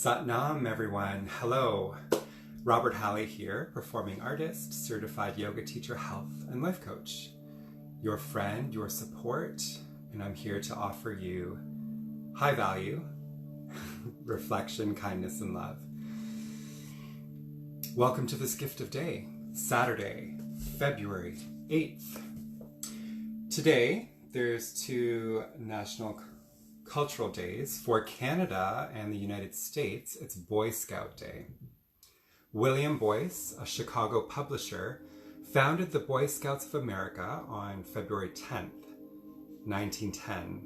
Satnam, everyone. Hello. Robert Halley here, performing artist, certified yoga teacher, health and life coach. Your friend, your support, and I'm here to offer you high value, reflection, kindness, and love. Welcome to this gift of day, Saturday, February 8th. Today, there's two national cultural days. For Canada and the United States, it's Boy Scout Day. William Boyce, a Chicago publisher, founded the Boy Scouts of America on February 10th, 1910.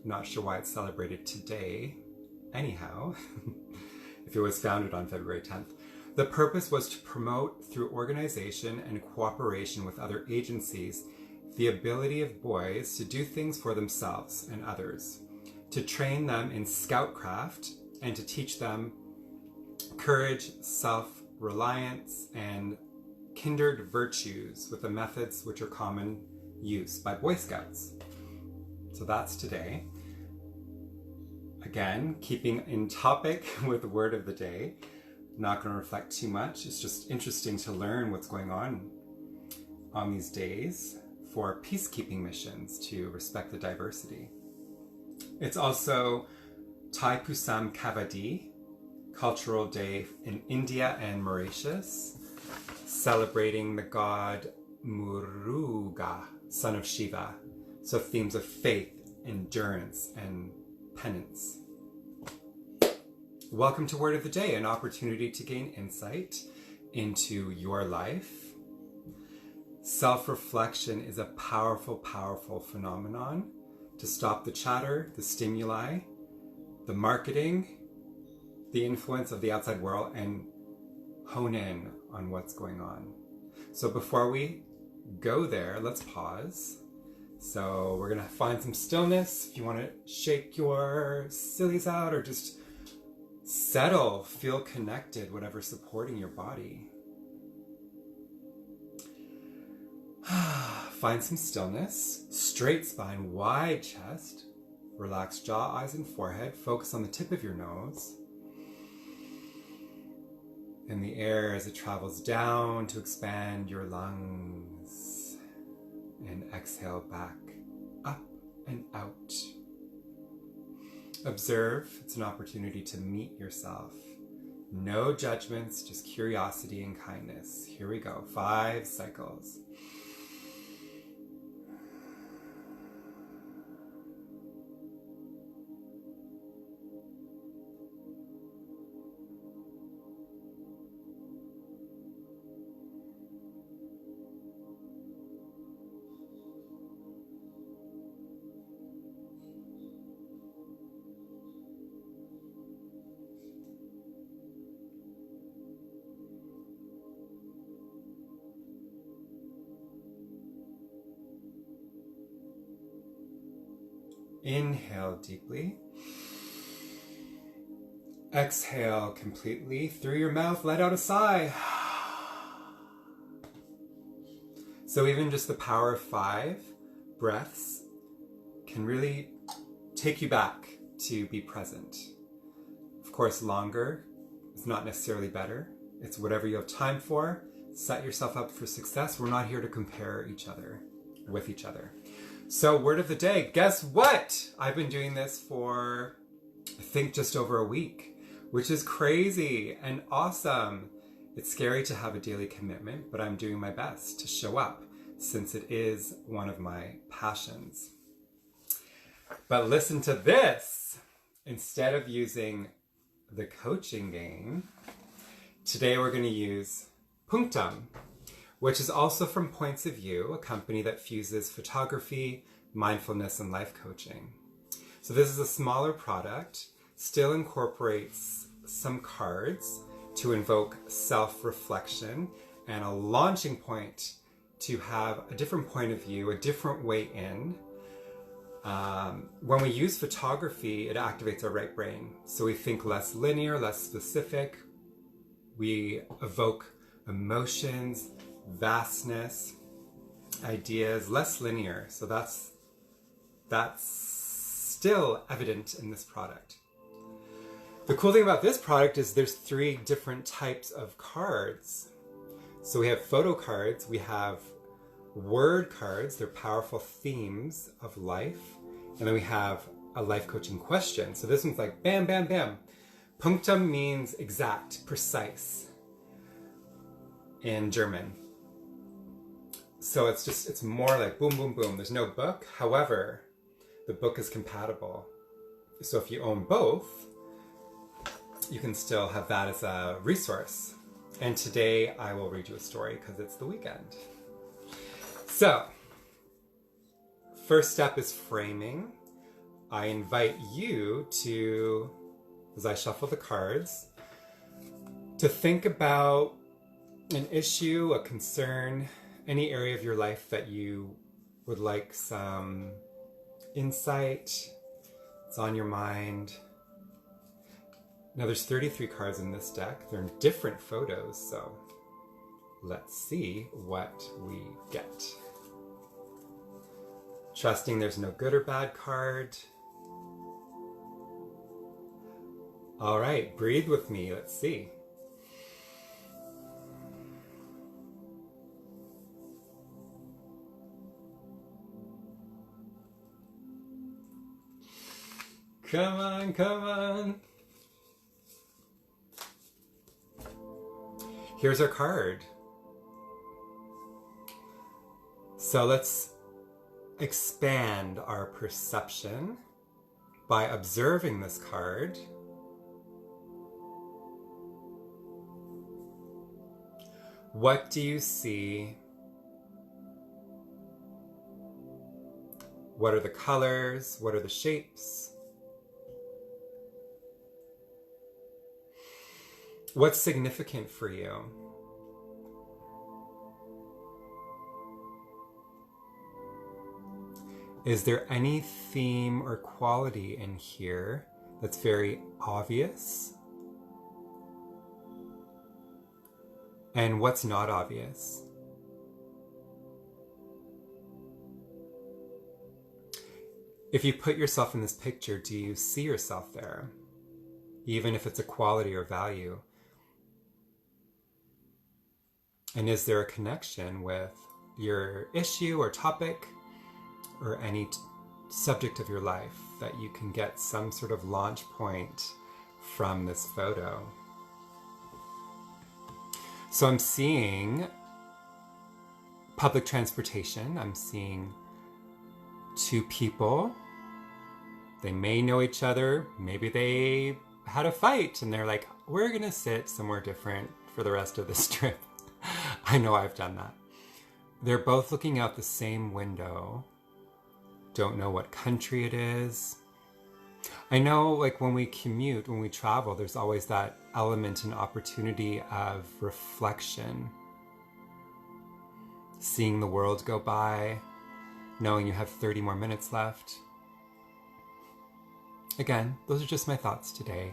Not sure why it's celebrated today, anyhow, if it was founded on February 10th. The purpose was to promote, through organization and cooperation with other agencies, the ability of boys to do things for themselves and others, to train them in scoutcraft, and to teach them courage, self-reliance, and kindred virtues with the methods which are common use by Boy Scouts. So that's today. Again, keeping in topic with the word of the day. Not going to reflect too much. It's just interesting to learn what's going on these days for peacekeeping missions to respect the diversity. It's also Thai Pusam Kavadi, Cultural Day in India and Mauritius, celebrating the god Muruga, son of Shiva. So themes of faith, endurance, and penance. Welcome to Word of the Day, an opportunity to gain insight into your life. Self-reflection is a powerful, powerful phenomenon to stop the chatter, the stimuli, the marketing, the influence of the outside world, and hone in on what's going on. So before we go there, let's pause. So we're gonna find some stillness. If you wanna shake your sillies out or just settle, feel connected, whatever's supporting your body. Find some stillness, straight spine, wide chest, relaxed jaw, eyes, and forehead. Focus on the tip of your nose. And the air as it travels down to expand your lungs. And exhale back, up and out. Observe, it's an opportunity to meet yourself. No judgments, just curiosity and kindness. Here we go, 5 cycles. Inhale deeply. Exhale completely through your mouth. Let out a sigh. So even just the power of 5 breaths can really take you back to be present. Of course, longer is not necessarily better. It's whatever you have time for. Set yourself up for success. We're not here to compare each other with each other. So word of the day, guess what? I've been doing this for, I think, just over a week, which is crazy and awesome. It's scary to have a daily commitment, but I'm doing my best to show up since it is one of my passions. But listen to this. Instead of using the coaching game, today we're going to use Punctum, which is also from Points of View, a company that fuses photography, mindfulness, and life coaching. So this is a smaller product, still incorporates some cards to invoke self-reflection and a launching point to have a different point of view, a different way in. When we use photography, it activates our right brain. So we think less linear, less specific. We evoke emotions, vastness, ideas, less linear. So that's still evident in this product. The cool thing about this product is there's 3 different types of cards. So we have photo cards, we have word cards, they're powerful themes of life, and then we have a life coaching question. So this one's like bam, bam, bam. Punktum means exact, precise in German. So it's more like boom, boom, boom. There's no book. However, the book is compatible. So if you own both, you can still have that as a resource. And today I will read you a story because it's the weekend. So, first step is framing. I invite you to, as I shuffle the cards, to think about an issue, a concern, any area of your life that you would like some insight, it's on your mind. Now there's 33 cards in this deck. They're in different photos, so let's see what we get. Trusting there's no good or bad card. All right, breathe with me. Let's see. Come on, come on. Here's our card. So let's expand our perception by observing this card. What do you see? What are the colors? What are the shapes? What's significant for you? Is there any theme or quality in here that's very obvious? And what's not obvious? If you put yourself in this picture, do you see yourself there? Even if it's a quality or value? And is there a connection with your issue or topic or any subject of your life that you can get some sort of launch point from this photo? So I'm seeing public transportation. I'm seeing 2 people. They may know each other. Maybe they had a fight and they're like, we're gonna sit somewhere different for the rest of this trip. I know I've done that. They're both looking out the same window. Don't know what country it is. I know, like, when we commute, when we travel, there's always that element and opportunity of reflection. Seeing the world go by, knowing you have 30 more minutes left. Again, those are just my thoughts today.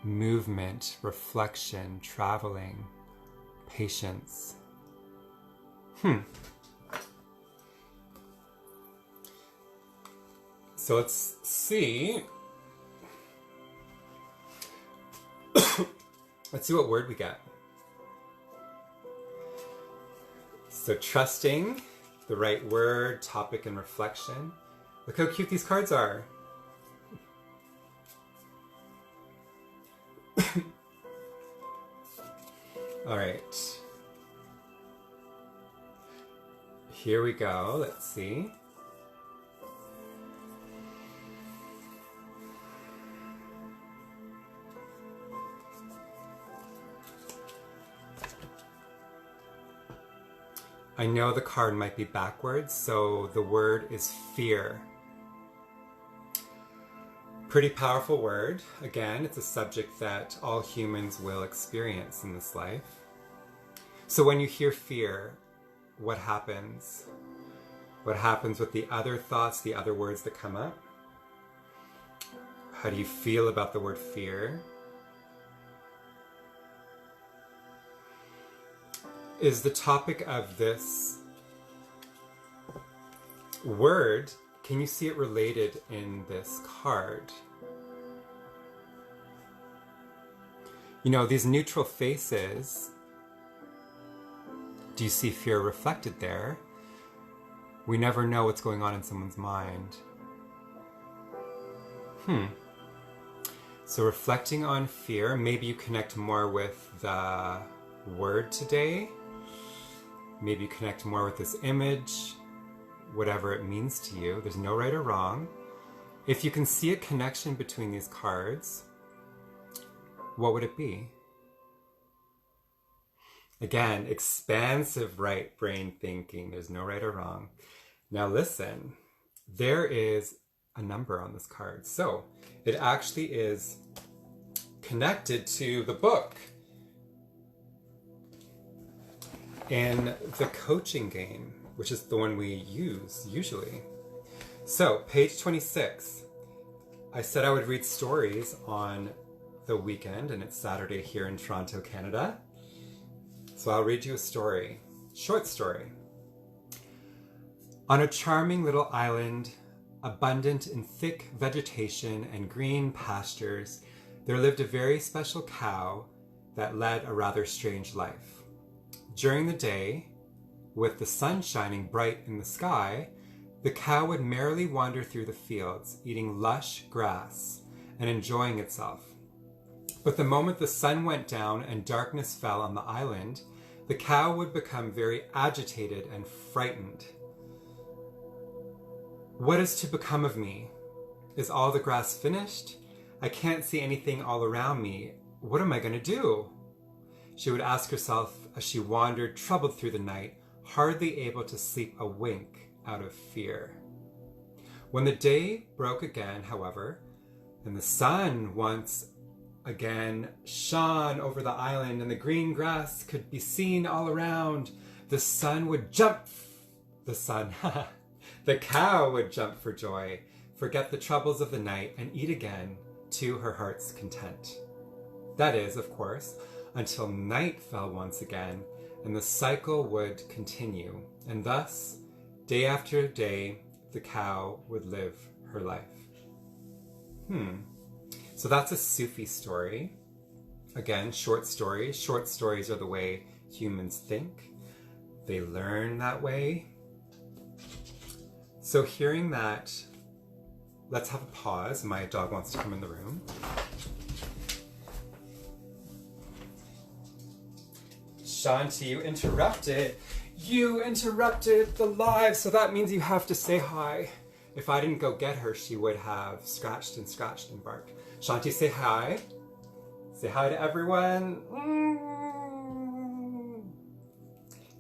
Movement, reflection, traveling, patience. So let's see. Let's see what word we get. So trusting, the right word, topic, and reflection. Look how cute these cards are. All right. Here we go. Let's see. I know the card might be backwards, so the word is fear. Pretty powerful word. Again, it's a subject that all humans will experience in this life. So when you hear fear, what happens? What happens with the other thoughts, the other words that come up? How do you feel about the word fear? Is the topic of this word, can you see it related in this card? You know, these neutral faces, do you see fear reflected there? We never know what's going on in someone's mind. So reflecting on fear, maybe you connect more with the word today. Maybe you connect more with this image, whatever it means to you. There's no right or wrong. If you can see a connection between these cards, what would it be? Again, expansive right brain thinking. There's no right or wrong. Now listen, there is a number on this card. So it actually is connected to the book. In the coaching game, which is the one we use usually. So page 26, I said I would read stories on the weekend, and it's Saturday here in Toronto, Canada. So I'll read you a story, short story. On a charming little island, abundant in thick vegetation and green pastures, there lived a very special cow that led a rather strange life. During the day, with the sun shining bright in the sky, the cow would merrily wander through the fields, eating lush grass and enjoying itself. But the moment the sun went down and darkness fell on the island, the cow would become very agitated and frightened. What is to become of me? Is all the grass finished? I can't see anything all around me. What am I going to do? She would ask herself as she wandered troubled through the night, hardly able to sleep a wink out of fear. When the day broke again, however, and the sun once again shone over the island and the green grass could be seen all around, the sun would jump. The cow would jump for joy, forget the troubles of the night, and eat again to her heart's content. That is, of course, until night fell once again, and the cycle would continue. And thus, day after day, the cow would live her life. So that's a Sufi story. Again, short stories. Short stories are the way humans think. They learn that way. So hearing that, let's have a pause. My dog wants to come in the room. Shanti, you interrupted. You interrupted the live, so that means you have to say hi. If I didn't go get her, she would have scratched and barked. Shanti, say hi. Say hi to everyone.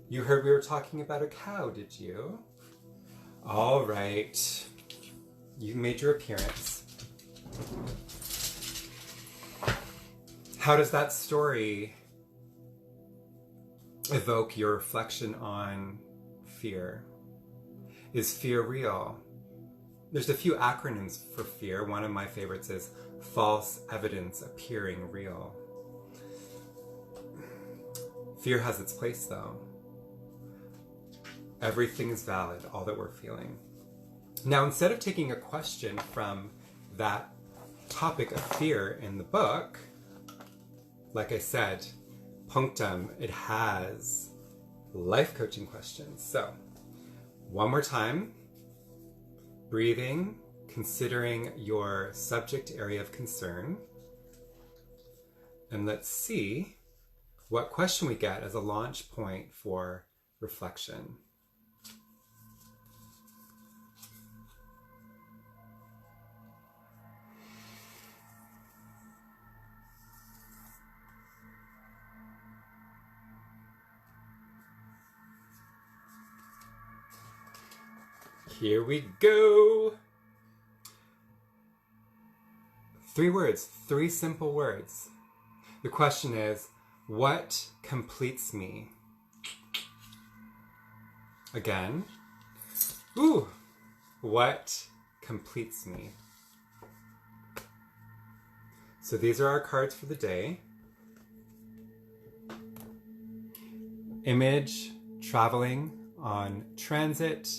You heard we were talking about a cow, did you? All right. You made your appearance. How does that story evoke your reflection on fear? Is fear real? There's a few acronyms for fear. One of my favorites is false evidence appearing real. Fear has its place though. Everything is valid, all that we're feeling. Now, instead of taking a question from that topic of fear in the book, like I said, punctum, it has life coaching questions. So, one more time, breathing, considering your subject area of concern, and let's see what question we get as a launch point for reflection. Here we go. 3 words, 3 simple words. The question is, what completes me? Again, what completes me? So these are our cards for the day. Image, traveling on transit,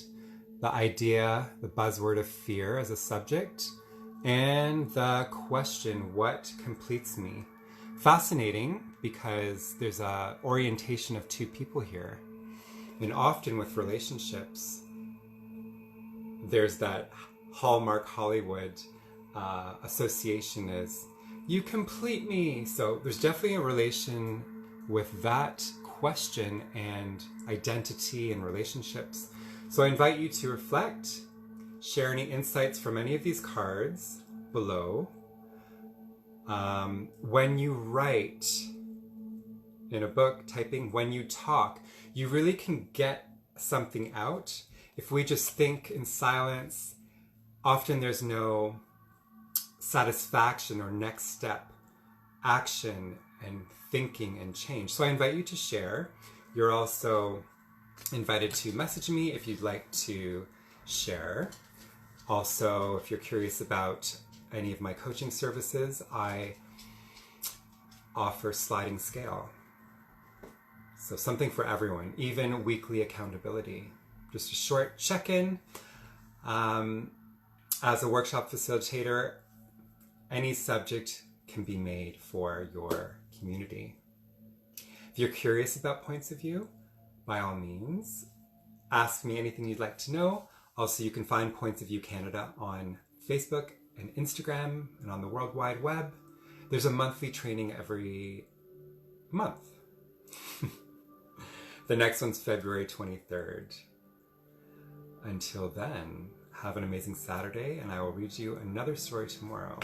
the idea, the buzzword of fear as a subject, and the question, what completes me? fascinating because there's a orientation of two people here. And often with relationships, there's that Hallmark Hollywood association is, you complete me. So there's definitely a relation with that question and identity and relationships. So I invite you to reflect, share any insights from any of these cards below. When you write in a book, typing, when you talk, you really can get something out. If we just think in silence, often there's no satisfaction or next step, action and thinking and change. So I invite you to share. You're also invited to message me if you'd like to share. Also, if you're curious about any of my coaching services, I offer sliding scale. So something for everyone, even weekly accountability. Just a short check-in. As a workshop facilitator, any subject can be made for your community. If you're curious about points of view, by all means, ask me anything you'd like to know. Also, you can find Points of View Canada on Facebook and Instagram and on the World Wide Web. There's a monthly training every month. The next one's February 23rd. Until then, have an amazing Saturday, and I will read you another story tomorrow.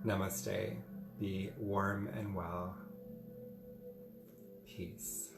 Namaste. Be warm and well. Peace.